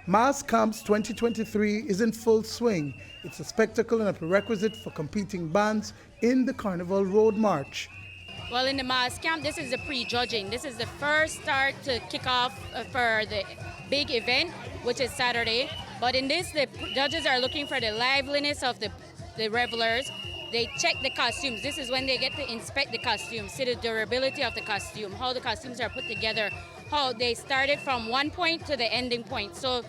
Mass Camps 2023 is in full swing. It's a spectacle and a prerequisite for competing bands in the Carnival Road March. Well, in the Mass Camp, this is the prejudging. This is the first start to kick off for the big event, which is Saturday. But in this, the judges are looking for the liveliness of the revelers. They check the costumes. This is when they get to inspect the costumes, see the durability of the costume, how the costumes are put together, how they started from one point to the ending point. So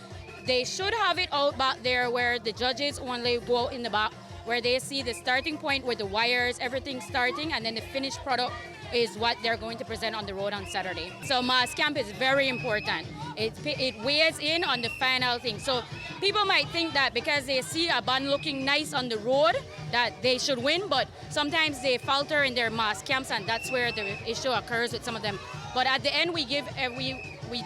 they should have it out back there where the judges only go in the back, where they see the starting point with the wires, everything starting, and then the finished product is what they're going to present on the road on Saturday. So Mass Camp is very important. It weighs in on the final thing. So people might think that because they see a band looking nice on the road that they should win, but sometimes they falter in their Mass Camps, and that's where the issue occurs with some of them. But at the end, we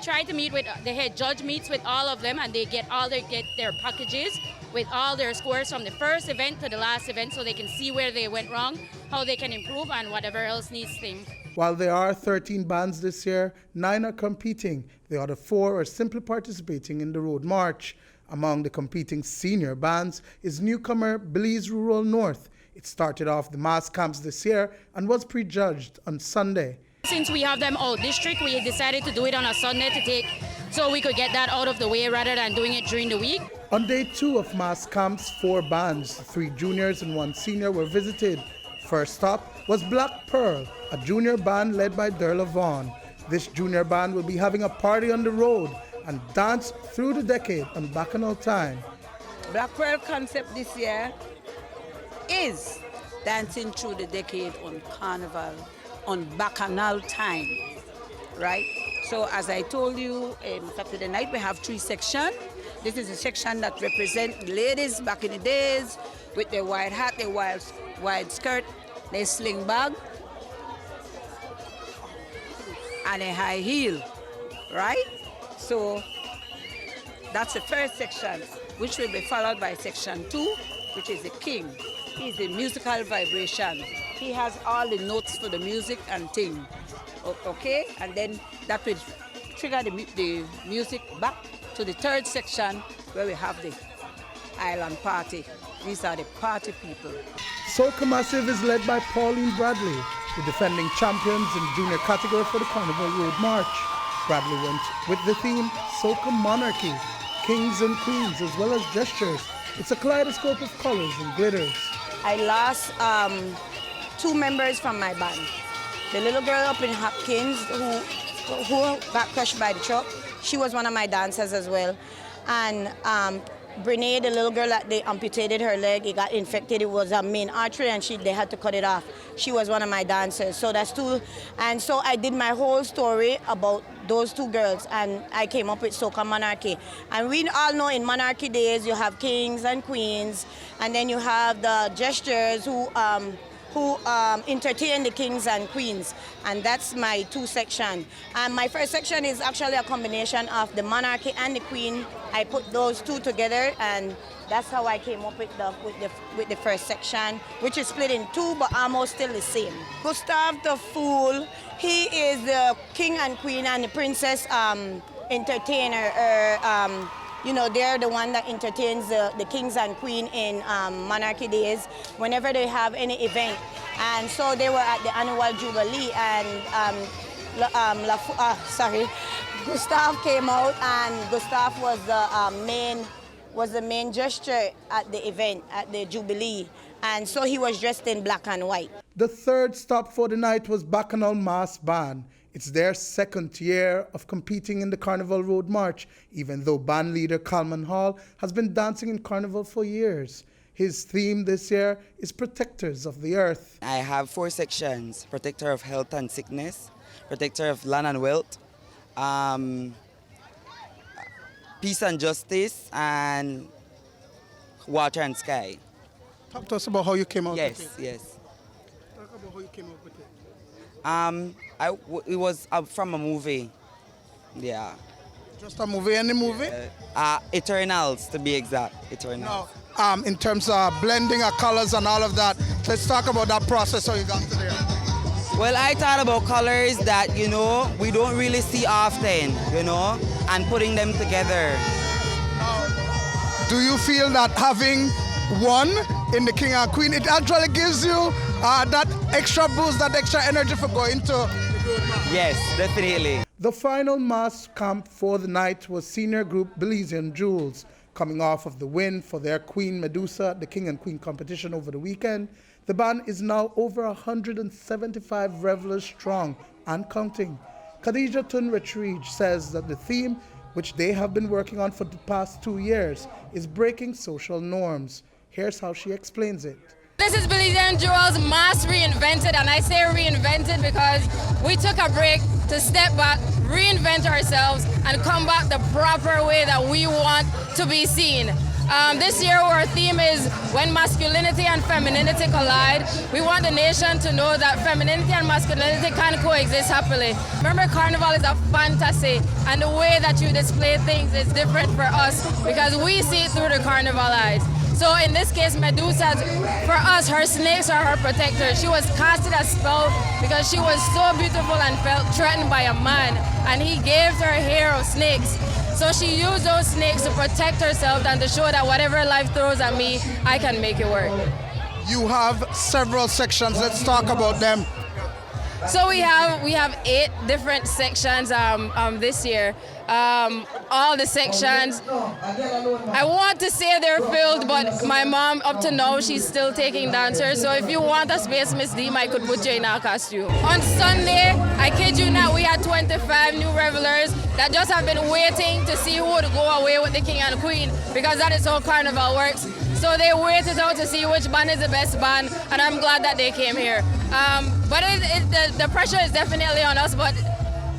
try to meet with the head judge, meets with all of them, and they get their packages with all their scores from the first event to the last event, so they can see where they went wrong, how they can improve, and whatever else needs things. While there are 13 bands this year, 9 are competing. The other 4 are simply participating in the Road March. Among the competing senior bands is newcomer Belize Rural North. It started off the Mass Camps this year and was prejudged on Sunday. Since we have them all district, we decided to do it on a Sunday so we could get that out of the way rather than doing it during the week. On day 2 of Mass Camps, 4 bands, 3 juniors and 1 senior were visited. First stop was Black Pearl, a junior band led by Derla Vaughn. This junior band will be having a party on the road and dance through the decade on Bacchanal time. Black Pearl concept this year is dancing through the decade on Carnival, on Bacchanal time, right? So as I told you, Saturday night we have 3 sections. This is a section that represents ladies back in the days with their wide hat, their wide skirt, their sling bag, and a high heel, right? So that's the first section, which will be followed by section 2, which is the king. He's the musical vibration. He has all the notes for the music and thing, okay? And then that will trigger the music back to the 3rd section where we have the island party. These are the party people. Soca Massive is led by Pauline Bradley, the defending champions in junior category for the Carnival Road March. Bradley went with the theme Soca Monarchy, Kings and Queens, as well as gestures. It's a kaleidoscope of colors and glitters. I lost 2 members from my band. The little girl up in Hopkins who got crushed by the truck, she was one of my dancers as well. And Brene, the little girl that they amputated her leg, it got infected. It was a main artery and they had to cut it off. She was one of my dancers. So that's 2. And so I did my whole story about those 2 girls, and I came up with Soca Monarchy. And we all know in monarchy days you have kings and queens, and then you have the gestures who entertain the kings and queens, and that's my 2 section. And my first section is actually a combination of the monarchy and the queen. I put those 2 together, and that's how I came up with the first section, which is split in 2 but almost still the same. Gustav the Fool, he is the king and queen and the princess entertainer. You know, they're the one that entertains the kings and queen in monarchy days whenever they have any event. And so they were at the annual Jubilee, and Gustav came out, and Gustav was the main gesture at the event, at the Jubilee. And so he was dressed in black and white. The 3rd stop for the night was Buckingham Mas Band. It's their 2nd year of competing in the Carnival Road March, even though band leader Coleman Hall has been dancing in Carnival for years. His theme this year is Protectors of the Earth. I have 4 sections: Protector of Health and Sickness, Protector of Land and Wealth, Peace and Justice, and Water and Sky. Talk to us about how you came out with it. Yes. Talk about how you came up with it. It was from a movie. Yeah. Just a movie? Any movie? Eternals, to be exact. Eternals. No. In terms of blending of colors and all of that, let's talk about that process, how you got to there. Well, I thought about colors that, we don't really see often, and putting them together. Do you feel that having won in the King and Queen, it actually gives you that extra boost, that extra energy for going to the Road March? Yes, definitely. The final mass camp for the night was senior group Belizean Jewels. Coming off of the win for their Queen Medusa, the King and Queen competition over the weekend, the band is now over 175 revelers strong and counting. Khadija Tunretrij says that the theme, which they have been working on for the past 2 years, is breaking social norms. Here's how she explains it. This is Belizean Jewels Mass Reinvented, and I say reinvented because we took a break to step back, reinvent ourselves, and come back the proper way that we want to be seen. This year our theme is when masculinity and femininity collide. We want the nation to know that femininity and masculinity can coexist happily. Remember, Carnival is a fantasy, and the way that you display things is different for us because we see it through the Carnival eyes. So in this case, Medusa, for us, her snakes are her protectors. She was casted a spell because she was so beautiful and felt threatened by a man, and he gave her a hair of snakes. So she used those snakes to protect herself and to show that whatever life throws at me, I can make it work. You have several sections. Let's talk about them. So we have 8 different sections this year. All the sections, I want to say they're filled, but my mom, up to now, she's still taking dancers. So if you want a space, Miss Deem, I could put you in our costume. On Sunday, I kid you not, we had 25 new revelers that just have been waiting to see who would go away with the King and Queen, because that is how Carnival works. So they waited out to see which band is the best band, and I'm glad that they came here. But the pressure is definitely on us, but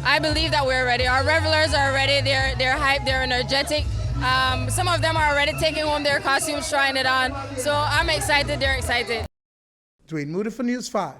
I believe that we're ready. Our revelers are ready, they're hyped, they're energetic. Some of them are already taking home their costumes, trying it on. So I'm excited, they're excited. Duane Moody for News 5.